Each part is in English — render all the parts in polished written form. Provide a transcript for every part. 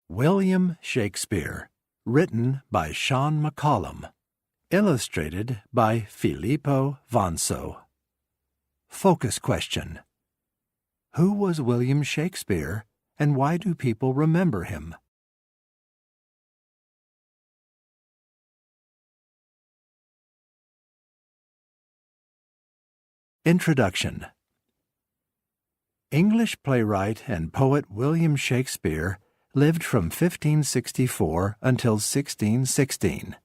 William Shakespeare, written by Sean McCollum, illustrated by Filippo Vanso. Focus question: who was William Shakespeare, and why do people remember him? Introduction. English playwright and poet William Shakespeare lived from 1564 until 1616.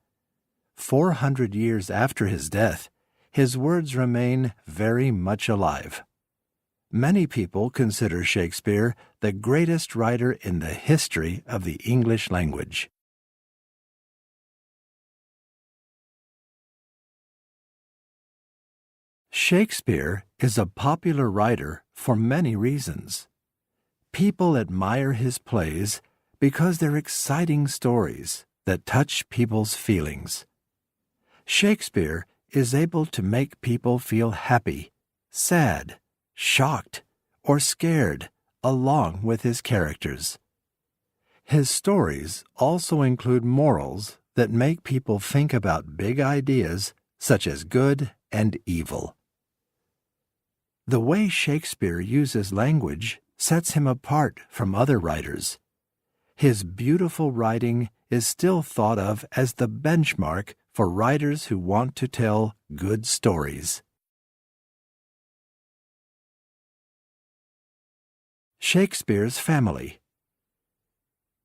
400 years after his death, his words remain very much alive. Many people consider Shakespeare the greatest writer in the history of the English language. Shakespeare is a popular writer for many reasons. People admire his plays because they're exciting stories that touch people's feelings. Shakespeare is able to make people feel happy, sad, shocked, or scared along with his characters. His stories also include morals that make people think about big ideas such as good and evil. The way Shakespeare uses language sets him apart from other writers. His beautiful writing is still thought of as the benchmark for writers who want to tell good stories. Shakespeare's family.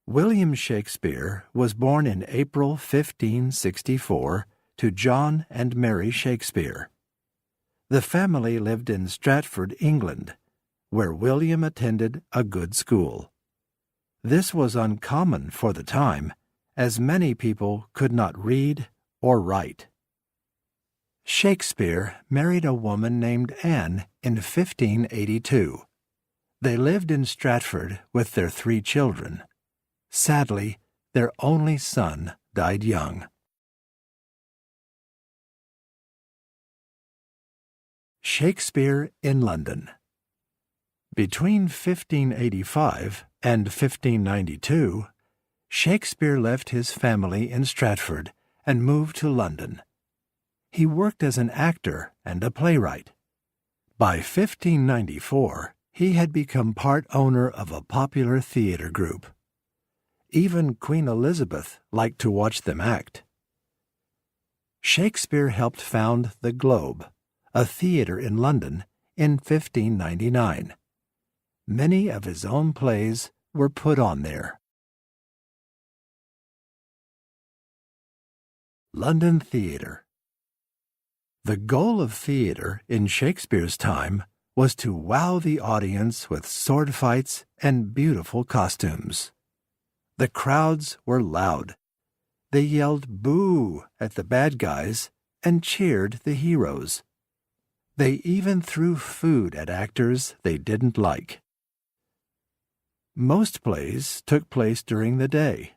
William Shakespeare was born in April 1564 to John and Mary Shakespeare. The family lived in Stratford, England, where William attended a good school. This was uncommon for the time, as many people could not read or write. Shakespeare married a woman named Anne in 1582. They lived in Stratford with their 3 children. Sadly, their only son died young. Shakespeare in London. Between 1585 and 1592, Shakespeare left his family in Stratford and moved to London. He worked as an actor and a playwright. By 1594, he had become part owner of a popular theater group. Even Queen Elizabeth liked to watch them act. Shakespeare helped found the Globe, a theater in London, in 1599. Many of his own plays were put on there. London Theatre. The goal of theater in Shakespeare's time was to wow the audience with sword fights and beautiful costumes. The crowds were loud. They yelled "boo" at the bad guys and cheered the heroes. They even threw food at actors they didn't like. Most plays took place during the day.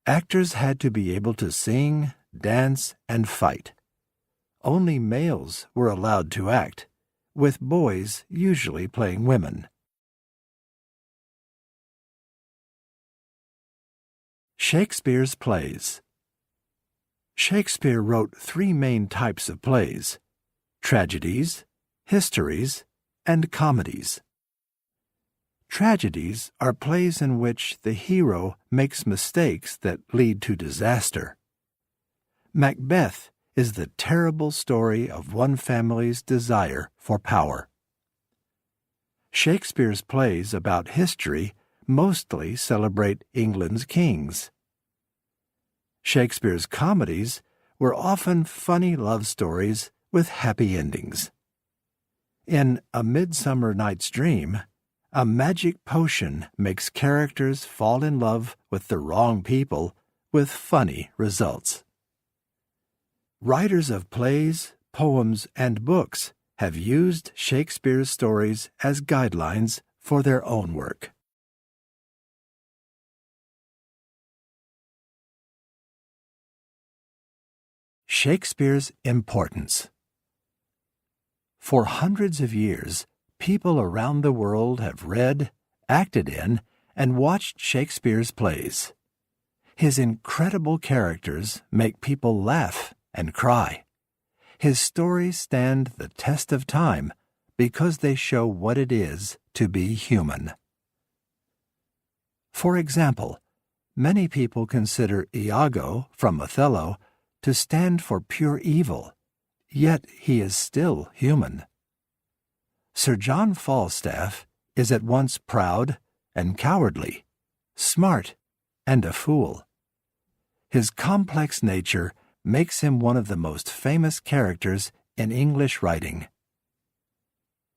Actors had to be able to sing, dance, and fight. Only males were allowed to act, with boys usually playing women. Shakespeare's plays. Shakespeare wrote 3 main types of plays: tragedies, histories, and comedies. Tragedies are plays in which the hero makes mistakes that lead to disaster. Macbeth is the terrible story of one family's desire for power. Shakespeare's plays about history mostly celebrate England's kings. Shakespeare's comedies were often funny love stories with happy endings. In A Midsummer Night's Dream, a magic potion makes characters fall in love with the wrong people with funny results. Writers of plays, poems, and books have used Shakespeare's stories as guidelines for their own work. Shakespeare's importance. For hundreds of years, people around the world have read, acted in, and watched Shakespeare's plays. His incredible characters make people laugh and cry. His stories stand the test of time because they show what it is to be human. For example, many people consider Iago from Othello to stand for pure evil, yet he is still human. Sir John Falstaff is at once proud and cowardly, smart and a fool. His complex nature makes him one of the most famous characters in English writing.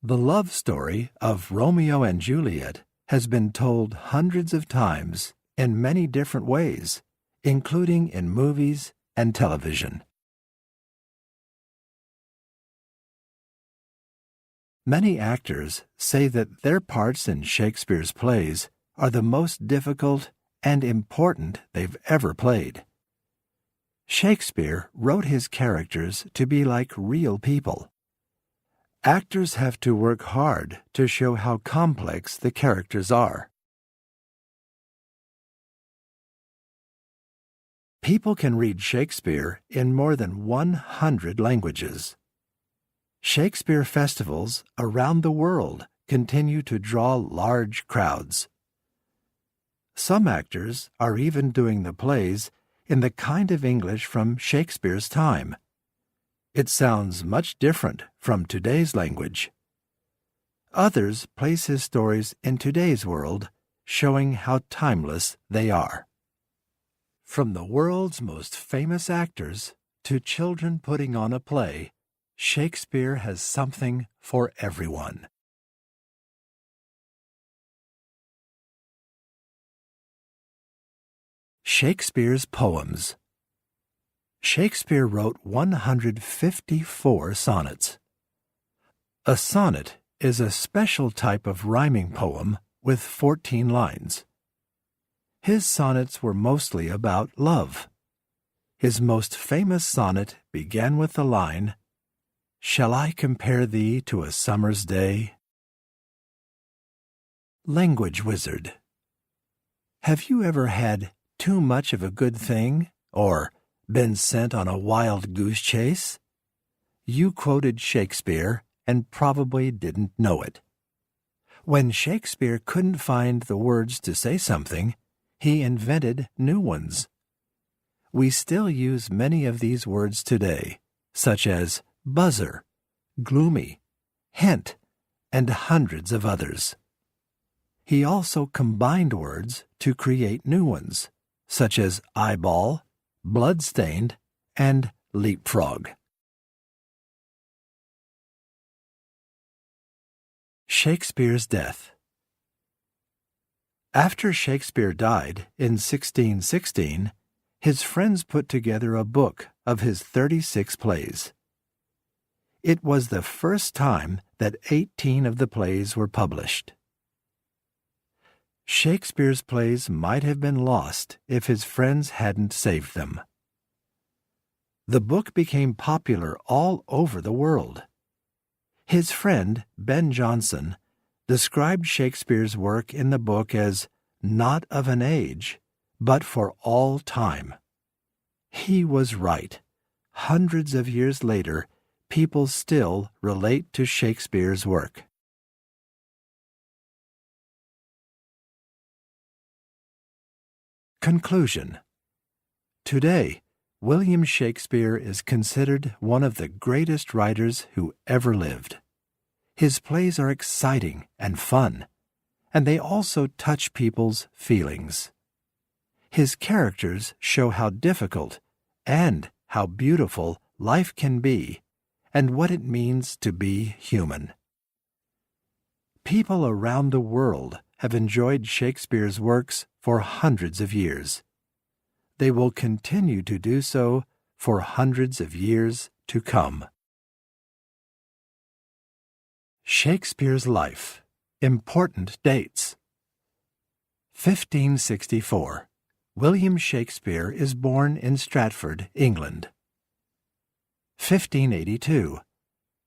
The love story of Romeo and Juliet has been told hundreds of times in many different ways, including in movies and television. Many actors say that their parts in Shakespeare's plays are the most difficult and important they've ever played. Shakespeare wrote his characters to be like real people. Actors have to work hard to show how complex the characters are. People can read Shakespeare in more than 100 languages. Shakespeare festivals around the world continue to draw large crowds. Some actors are even doing the plays in the kind of English from Shakespeare's time. It sounds much different from today's language. Others place his stories in today's world, showing how timeless they are. From the world's most famous actors to children putting on a play, Shakespeare has something for everyone. Shakespeare's poems. Shakespeare wrote 154 sonnets. A sonnet is a special type of rhyming poem with 14 lines. His sonnets were mostly about love. His most famous sonnet began with the line, "Shall I compare thee to a summer's day?" Language wizard. Have you ever had too much of a good thing, or been sent on a wild goose chase? You quoted Shakespeare and probably didn't know it. When Shakespeare couldn't find the words to say something, he invented new ones. We still use many of these words today, such as buzzer, gloomy, hint, and hundreds of others. He also combined words to create new ones, such as eyeball, bloodstained, and leapfrog. Shakespeare's death. After Shakespeare died in 1616, his friends put together a book of his 36 plays. It was the first time that 18 of the plays were published. Shakespeare's plays might have been lost if his friends hadn't saved them. The book became popular all over the world. His friend, Ben Jonson, described Shakespeare's work in the book as not of an age, but for all time. He was right. Hundreds of years later, people still relate to Shakespeare's work. Conclusion. Today, William Shakespeare is considered one of the greatest writers who ever lived. His plays are exciting and fun, and they also touch people's feelings. His characters show how difficult and how beautiful life can be and what it means to be human. People around the world have enjoyed Shakespeare's works for hundreds of years. They will continue to do so for hundreds of years to come. Shakespeare's life. Important dates. 1564. William Shakespeare is born in Stratford, England. 1582.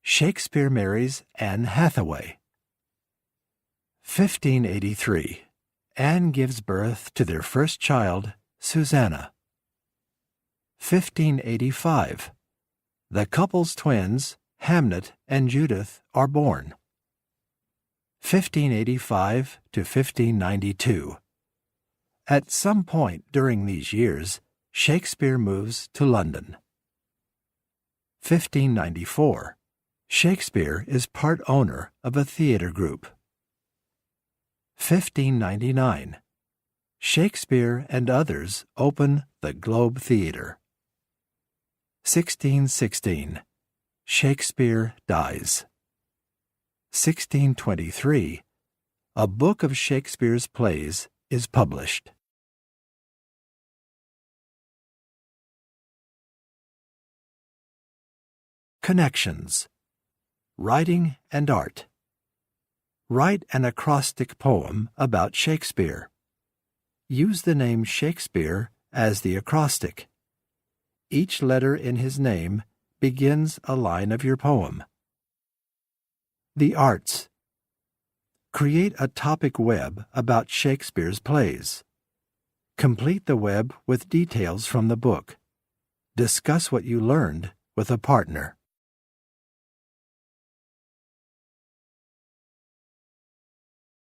Shakespeare marries Anne Hathaway. 1583. Anne gives birth to their first child, Susanna. 1585. The couple's twins, Hamnet and Judith, are born. 1585 to 1592. At some point during these years, Shakespeare moves to London. 1594. Shakespeare is part owner of a theater group. 1599. Shakespeare and others open the Globe Theatre. 1616. Shakespeare dies. 1623. A book of Shakespeare's plays is published. Connections. Writing and art. Write an acrostic poem about Shakespeare. Use the name Shakespeare as the acrostic. Each letter in his name begins a line of your poem. The arts. Create a topic web about Shakespeare's plays. Complete the web with details from the book. Discuss what you learned with a partner.